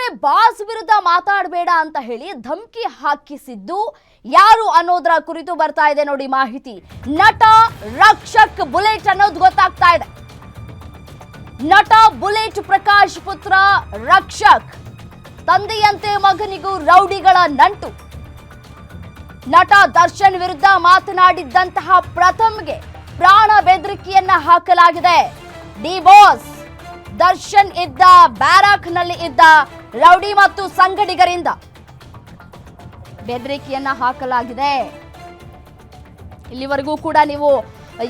ಹಾಗಾದ್ರೆ ಬಾಸ್ ವಿರುದ್ಧ ಮಾತಾಡಬೇಡ ಅಂತ ಹೇಳಿ ಧಮಕಿ ಹಾಕಿಸಿದ್ದು ಯಾರು ಅನ್ನೋದರ ಕುರಿತು ಬರ್ತಾ ಇದೆ ನೋಡಿ ಮಾಹಿತಿ. ನಟ ರಕ್ಷಕ್ ಬುಲೆಟ್ ಅನ್ನೋದು ಗೊತ್ತಾಗ್ತಾ ಇದೆ. ನಟ ಬುಲೆಟ್ ಪ್ರಕಾಶ್ ಪುತ್ರ ರಕ್ಷಕ್, ತಂದೆಯಂತೆ ಮಗನಿಗೂ ರೌಡಿಗಳ ನಂಟು. ನಟ ದರ್ಶನ್ ವಿರುದ್ಧ ಮಾತನಾಡಿದ್ದಂತಹ ಪ್ರಥಮ್ಗೆ ಪ್ರಾಣ ಬೆದರಿಕೆಯನ್ನ ಹಾಕಲಾಗಿದೆ. ಡಿ ಬಾಸ್ ದರ್ಶನ್ ಇದ್ದ ಬ್ಯಾರಾಕ್ನಲ್ಲಿ ಇದ್ದ ರೌಡಿ ಮತ್ತು ಸಂಗಡಿಗರಿಂದ ಬೆದರಿಕೆಯನ್ನ ಹಾಕಲಾಗಿದೆ. ಇಲ್ಲಿವರೆಗೂ ಕೂಡ ನೀವು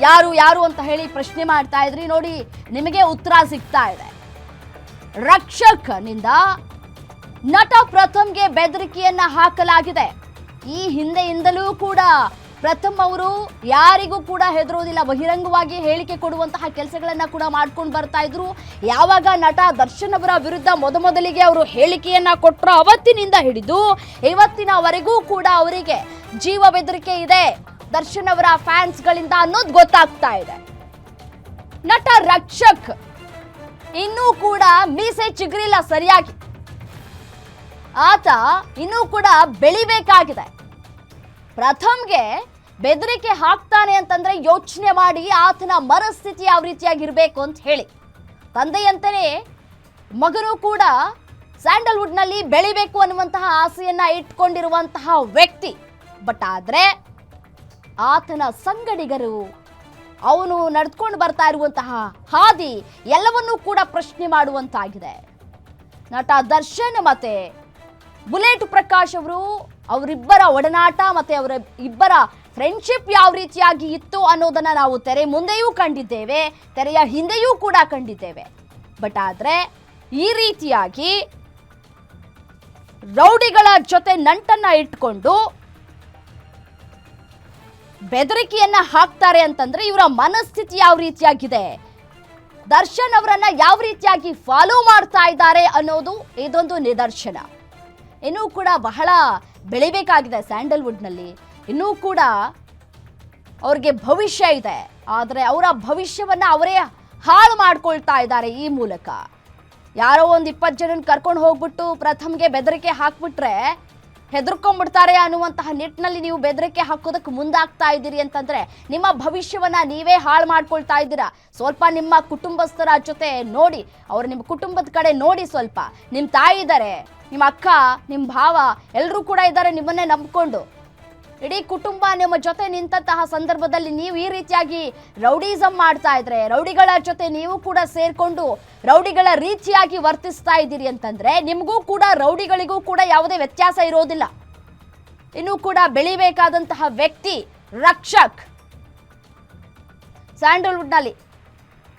ಯಾರು ಯಾರು ಅಂತ ಹೇಳಿ ಪ್ರಶ್ನೆ ಮಾಡ್ತಾ ಇದ್ರಿ, ನೋಡಿ ನಿಮಗೆ ಉತ್ತರ ಸಿಗ್ತಾ ಇದೆ. ರಕ್ಷಕ್ ನಿಂದ ನಟ ಪ್ರಥಮ್ಗೆ ಬೆದರಿಕೆಯನ್ನ ಹಾಕಲಾಗಿದೆ. ಈ ಹಿಂದೆಯಿಂದಲೂ ಕೂಡ ಪ್ರಥಮ್ ಅವರು ಯಾರಿಗೂ ಕೂಡ ಹೆದರೋದಿಲ್ಲ, ಬಹಿರಂಗವಾಗಿ ಹೇಳಿಕೆ ಕೊಡುವಂತಹ ಕೆಲಸಗಳನ್ನ ಕೂಡ ಮಾಡ್ಕೊಂಡು ಬರ್ತಾ ಇದ್ರು. ಯಾವಾಗ ನಟ ದರ್ಶನ್ ಅವರ ವಿರುದ್ಧ ಮೊದಲಿಗೆ ಅವರು ಹೇಳಿಕೆಯನ್ನ ಕೊಟ್ಟರು ಅವತ್ತಿನಿಂದ ಹಿಡಿದು ಇವತ್ತಿನವರೆಗೂ ಕೂಡ ಅವರಿಗೆ ಜೀವ ಬೆದರಿಕೆ ಇದೆ ದರ್ಶನ್ ಅವರ ಫ್ಯಾನ್ಸ್ಗಳಿಂದ ಅನ್ನೋದು ಗೊತ್ತಾಗ್ತಾ ಇದೆ. ನಟ ರಕ್ಷಕ್ ಇನ್ನೂ ಕೂಡ ಮೀಸೆ ಚಿಗುರಿಲ್ಲ ಸರಿಯಾಗಿ, ಆತ ಇನ್ನೂ ಕೂಡ ಬೆಳಿಬೇಕಾಗಿದೆ. ಪ್ರಥಮ್ಗೆ ಬೆದರಿಕೆ ಹಾಕ್ತಾನೆ ಅಂತಂದ್ರೆ ಯೋಚನೆ ಮಾಡಿ ಆತನ ಮನಸ್ಥಿತಿ ಯಾವ ರೀತಿಯಾಗಿರ್ಬೇಕು ಅಂತ ಹೇಳಿ. ತಂದೆಯಂತೆಯೇ ಮಗನೂ ಕೂಡ ಸ್ಯಾಂಡಲ್ವುಡ್ನಲ್ಲಿ ಬೆಳಿಬೇಕು ಅನ್ನುವಂತಹ ಆಸೆಯನ್ನ ಇಟ್ಕೊಂಡಿರುವಂತಹ ವ್ಯಕ್ತಿ. ಬಟ್ ಆದ್ರೆ ಆತನ ಸಂಗಡಿಗರು ಅವನು ನಡೆದುಕೊಂಡು ಬರ್ತಾ ಇರುವಂತಹ ಹಾದಿ ಎಲ್ಲವನ್ನೂ ಕೂಡ ಪ್ರಶ್ನೆ ಮಾಡುವಂತಾಗಿದೆ. ನಟ ದರ್ಶನ್ ಮತ್ತೆ ಬುಲೆಟ್ ಪ್ರಕಾಶ್ ಅವರಿಬ್ಬರ ಒಡನಾಟ ಮತ್ತೆ ಅವರ ಇಬ್ಬರ ಫ್ರೆಂಡ್ಶಿಪ್ ಯಾವ ರೀತಿಯಾಗಿ ಇತ್ತು ಅನ್ನೋದನ್ನ ನಾವು ತೆರೆ ಮುಂದೆಯೂ ಕಂಡಿದ್ದೇವೆ, ತೆರೆಯ ಹಿಂದೆಯೂ ಕೂಡ ಕಂಡಿದ್ದೇವೆ. ಬಟ್ ಆದ್ರೆ ಈ ರೀತಿಯಾಗಿ ರೌಡಿಗಳ ಜೊತೆ ನಂಟನ್ನ ಇಟ್ಕೊಂಡು ಬೆದರಿಕೆಯನ್ನ ಹಾಕ್ತಾರೆ ಅಂತಂದ್ರೆ ಇವರ ಮನಸ್ಥಿತಿ ಯಾವ ರೀತಿಯಾಗಿದೆ, ದರ್ಶನ್ ಅವರನ್ನ ಯಾವ ರೀತಿಯಾಗಿ ಫಾಲೋ ಮಾಡ್ತಾ ಇದ್ದಾರೆ ಅನ್ನೋದು ಇದೊಂದು ನಿದರ್ಶನ. ಇನ್ನೂ ಕೂಡ ಬಹಳ ಬೆಳಿಬೇಕಾಗಿದೆ ಸ್ಯಾಂಡಲ್ವುಡ್ನಲ್ಲಿ, ಇನ್ನೂ ಕೂಡ ಅವ್ರಿಗೆ ಭವಿಷ್ಯ ಇದೆ. ಆದರೆ ಅವರ ಭವಿಷ್ಯವನ್ನ ಅವರೇ ಹಾಳು ಮಾಡ್ಕೊಳ್ತಾ ಇದ್ದಾರೆ ಈ ಮೂಲಕ. ಯಾರೋ ಒಂದು 20 ಜನ ಕರ್ಕೊಂಡು ಹೋಗ್ಬಿಟ್ಟು ಪ್ರಥಮ್ಗೆ ಬೆದರಿಕೆ ಹಾಕ್ಬಿಟ್ರೆ ಹೆದರ್ಕೊಂಡ್ಬಿಡ್ತಾರೆ ಅನ್ನುವಂತಹ ನಿಟ್ಟಿನಲ್ಲಿ ನೀವು ಬೆದರಿಕೆ ಹಾಕೋದಕ್ಕೆ ಮುಂದಾಗ್ತಾ ಇದ್ದೀರಿ ಅಂತಂದ್ರೆ ನಿಮ್ಮ ಭವಿಷ್ಯವನ್ನ ನೀವೇ ಹಾಳು ಮಾಡ್ಕೊಳ್ತಾ ಇದ್ದೀರಾ. ಸ್ವಲ್ಪ ನಿಮ್ಮ ಕುಟುಂಬಸ್ಥರ ಜೊತೆ ನೋಡಿ, ಅವ್ರು ನಿಮ್ಮ ಕುಟುಂಬದ ಕಡೆ ನೋಡಿ, ಸ್ವಲ್ಪ ನಿಮ್ಮ ತಾಯಿ ಇದ್ದಾರೆ, ನಿಮ್ಮ ಅಕ್ಕ, ನಿಮ್ಮ ಭಾವ ಎಲ್ಲರೂ ಕೂಡ ಇದ್ದಾರೆ ನಿಮ್ಮನ್ನೇ ನಂಬಿಕೊಂಡು. ಇಡೀ ಕುಟುಂಬ ನಿಮ್ಮ ಜೊತೆ ನಿಂತಹ ಸಂದರ್ಭದಲ್ಲಿ ನೀವು ಈ ರೀತಿಯಾಗಿ ರೌಡಿಸಮ್ ಮಾಡ್ತಾ ಇದ್ರೆ, ರೌಡಿಗಳ ಜೊತೆ ನೀವು ಕೂಡ ಸೇರ್ಕೊಂಡು ರೌಡಿಗಳ ರೀತಿಯಾಗಿ ವರ್ತಿಸ್ತಾ ಇದ್ದೀರಿ ಅಂತಂದ್ರೆ ನಿಮಗೂ ಕೂಡ ರೌಡಿಗಳಿಗೂ ಕೂಡ ಯಾವುದೇ ವ್ಯತ್ಯಾಸ ಇರೋದಿಲ್ಲ. ಇನ್ನೂ ಕೂಡ ಬೆಳಿಬೇಕಾದಂತಹ ವ್ಯಕ್ತಿ ರಕ್ಷಕ್. ಸ್ಯಾಂಡಲ್ವುಡ್ನಲ್ಲಿ